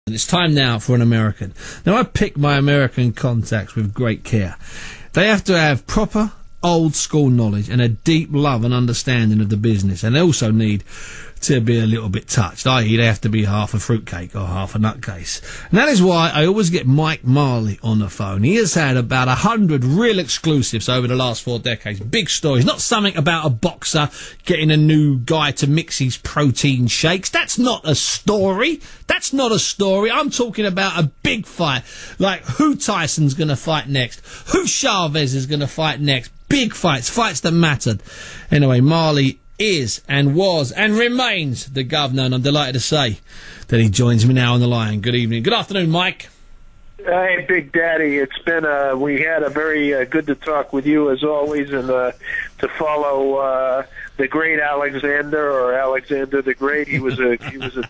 It's time now for an American. Now, I pick my American contacts with great care. They have to have proper, old-school knowledge and a deep love and understanding of the business. And they also need to be a little bit touched, i.e. they have to be half a fruitcake or half a nutcase. And that is why I always get Mike Marley on the phone. He has had about 100 real exclusives over the last 4 decades. Big stories. Not something about a boxer getting a new guy to mix his protein shakes. That's not a story. That's not a story. I'm talking about a big fight. Like who Tyson's going to fight next. Who Chavez is going to fight next. Big fights. Fights that mattered. Anyway, Marley is and was and remains the governor, and I'm delighted to say that he joins me now on the line. Good evening. Good afternoon, Mike. Hey, Big Daddy. It's been we had a very good to talk with you as always, and to follow the great Alexander the Great. He was a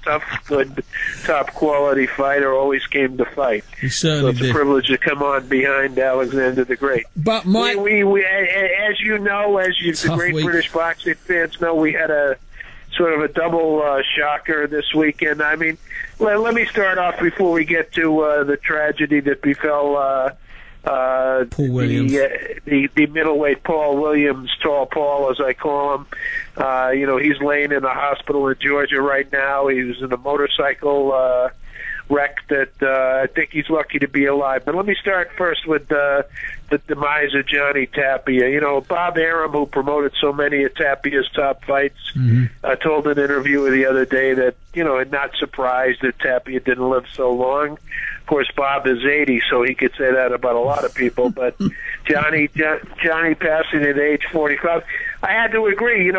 tough, good, top quality fighter. Always came to fight. He certainly did. So it's a privilege to come on behind Alexander the Great. But Mike, we as you know, the great British boxing fans know, we had a sort of a double shocker this weekend. I mean, let me start off before we get to the tragedy that befell Paul Williams. The middleweight Paul Williams, Tall Paul as I call him. He's laying in a hospital in Georgia right now. He was in a motorcycle wreck that I think he's lucky to be alive. But let me start first with the demise of Johnny Tapia. You know, Bob Arum, who promoted so many of Tapia's top fights, told in an interview the other day that, not surprised that Tapia didn't live so long. Of course, Bob is 80, so he could say that about a lot of people. But Johnny passing at age 45, I had to agree.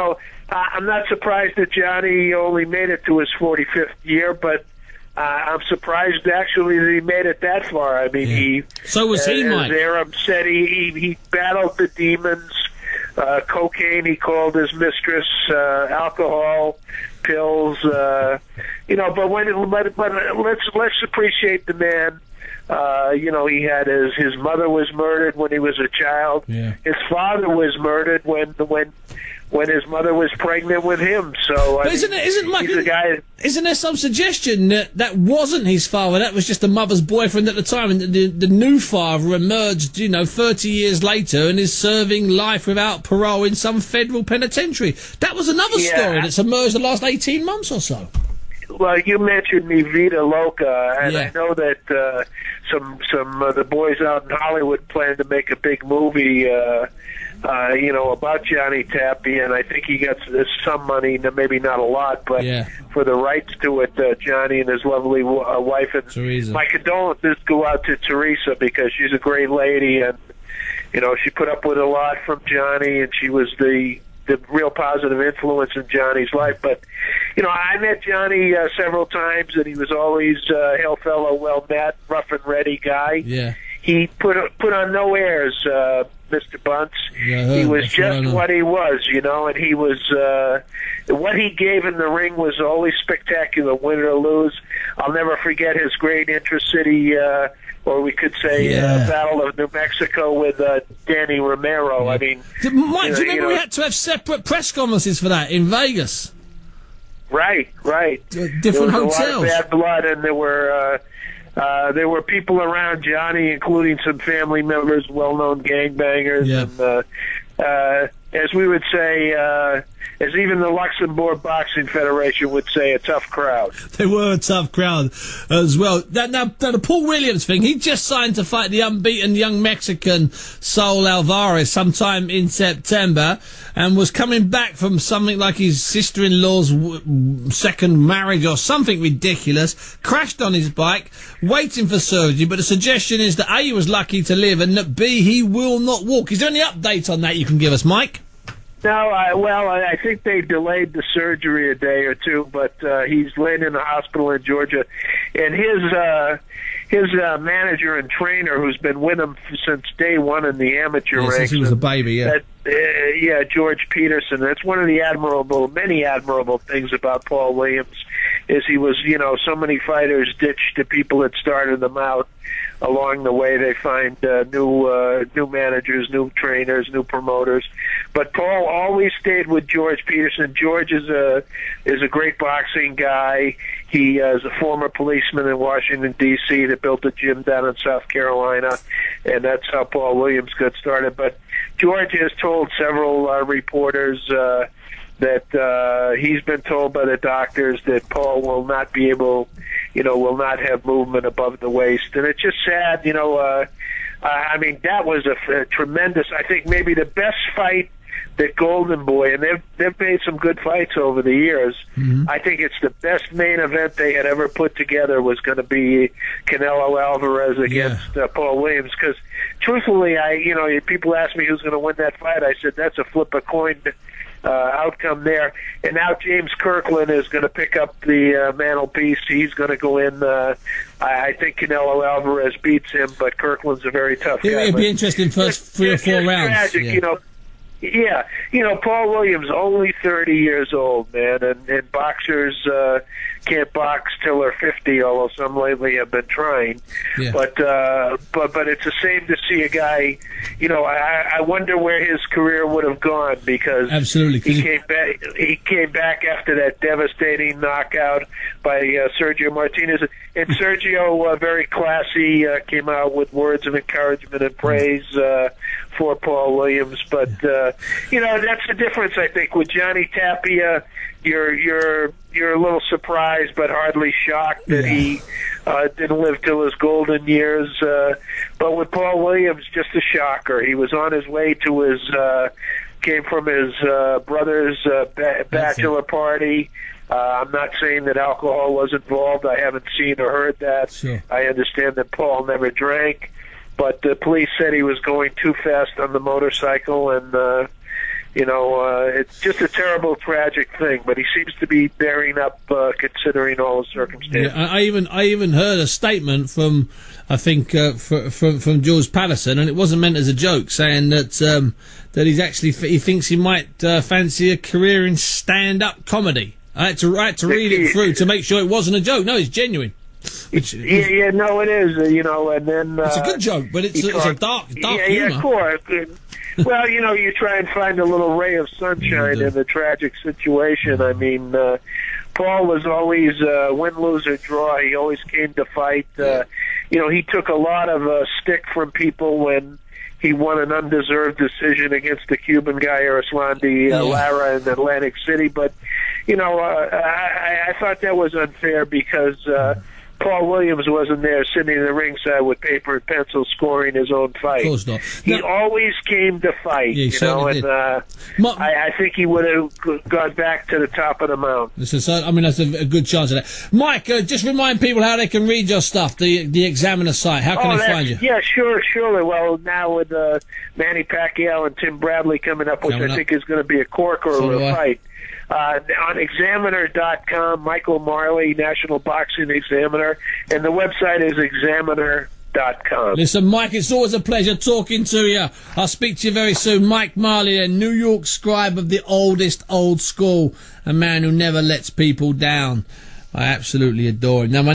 I'm not surprised that Johnny only made it to his 45th year, but I'm surprised actually that he made it that far. I mean, so was he, Mike. As Aram said, he battled the demons, cocaine. He called his mistress, alcohol, pills. But let's appreciate the man. He had his mother was murdered when he was a child. Yeah. His father was murdered when his mother was pregnant with him. So isn't there some suggestion that wasn't his father? That was just the mother's boyfriend at the time, and the new father emerged, 30 years later, and is serving life without parole in some federal penitentiary. That was another story that's emerged the last 18 months or so. Well, you mentioned Mi Vida Loca, and I know that some of the boys out in Hollywood plan to make a big movie, about Johnny Tapia, and I think he got some money, maybe not a lot, but for the rights to it, Johnny and his lovely wife. And Teresa. My condolences go out to Teresa, because she's a great lady, and she put up with a lot from Johnny, and she was the real positive influence in Johnny's life. But I met Johnny several times, and he was always hail fellow, well met, rough and ready guy. Yeah. He put on no airs, Mr. Bunce. He was just what he was, and he was what he gave in the ring was always spectacular, win or lose. I'll never forget his great intercity, or we could say Battle of New Mexico with Danny Romero. I mean, Mike, do you remember we had to have separate press conferences for that in Vegas? Right. Different hotels. There was a lot of bad blood, and there were people around Johnny, including some family members, well-known gangbangers, and as we would say, as even the Luxembourg Boxing Federation would say, a tough crowd. They were a tough crowd as well. Now, the Paul Williams thing, he just signed to fight the unbeaten young Mexican Saul Alvarez sometime in September, and was coming back from something like his sister-in-law's second marriage or something ridiculous, crashed on his bike, waiting for surgery, but the suggestion is that A, he was lucky to live, and that B, he will not walk. Is there any update on that you can give us, Mike? No, I think they delayed the surgery a day or two, but he's laying in the hospital in Georgia, and his manager and trainer, who's been with him since day one in the amateur ranks, since he was a baby, George Peterson. That's one of the many admirable things about Paul Williams. is he was, so many fighters ditched the people that started them out. Along the way, they find new managers, new trainers, new promoters. But Paul always stayed with George Peterson. George is a great boxing guy. He is a former policeman in Washington, D.C. that built a gym down in South Carolina, and that's how Paul Williams got started. But George has told several reporters that he's been told by the doctors that Paul will not be able, will not have movement above the waist. And it's just sad, I mean, that was a tremendous, I think maybe the best fight that Golden Boy, and they've made some good fights over the years. Mm-hmm. I think it's the best main event they had ever put together was going to be Canelo Alvarez against Paul Williams. Because truthfully, people ask me who's going to win that fight. I said that's a flip a coin outcome there. And now James Kirkland is going to pick up the mantelpiece. He's going to go in. I think Canelo Alvarez beats him, but Kirkland's a very tough guy. It'd be interesting first 3 or 4 rounds. Tragic, Yeah, Paul Williams, only 30 years old, man, and boxers can't box till they're 50, although some lately have been trying. Yeah. But it's a shame to see a guy, I wonder where his career would have gone, because absolutely he came back after that devastating knockout by Sergio Martinez. And Sergio, very classy, came out with words of encouragement and praise for Paul Williams. But that's the difference, I think, with Johnny Tapia. You're a little surprised, but hardly shocked that he didn't live till his golden years. But with Paul Williams, just a shocker. He was on his way to his came from his brother's bachelor party. I'm not saying that alcohol was involved. I haven't seen or heard that. Sure. I understand that Paul never drank, but the police said he was going too fast on the motorcycle, and it's just a terrible, tragic thing. But he seems to be bearing up, considering all the circumstances. Yeah, I even heard a statement from, I think, from George Patterson, and it wasn't meant as a joke, saying that he thinks he might fancy a career in stand-up comedy. I had to read it through to make sure it wasn't a joke. No, it's genuine. No, it is. And then it's a good joke, but it's a dark humor. Yeah, of course. Well, you try and find a little ray of sunshine in the tragic situation. I mean, Paul was always win, lose, or draw. He always came to fight. He took a lot of stick from people when he won an undeserved decision against the Cuban guy, Arislandi Lara, in Atlantic City. But, I thought that was unfair because Paul Williams wasn't there sitting in the ringside with paper and pencil scoring his own fight. Of course not. He always came to fight, I think he would have gone back to the top of the mountain. That's a good chance of that. Mike, just remind people how they can read your stuff, the Examiner site. How can they find you? Yeah, surely. Well, now with Manny Pacquiao and Tim Bradley coming up, which I think is going to be a corker of a fight. On Examiner.com, Michael Marley, National Boxing Examiner, and the website is Examiner.com. Listen, Mike, it's always a pleasure talking to you. I'll speak to you very soon. Mike Marley, a New York scribe of the oldest old school, a man who never lets people down. I absolutely adore him. Now,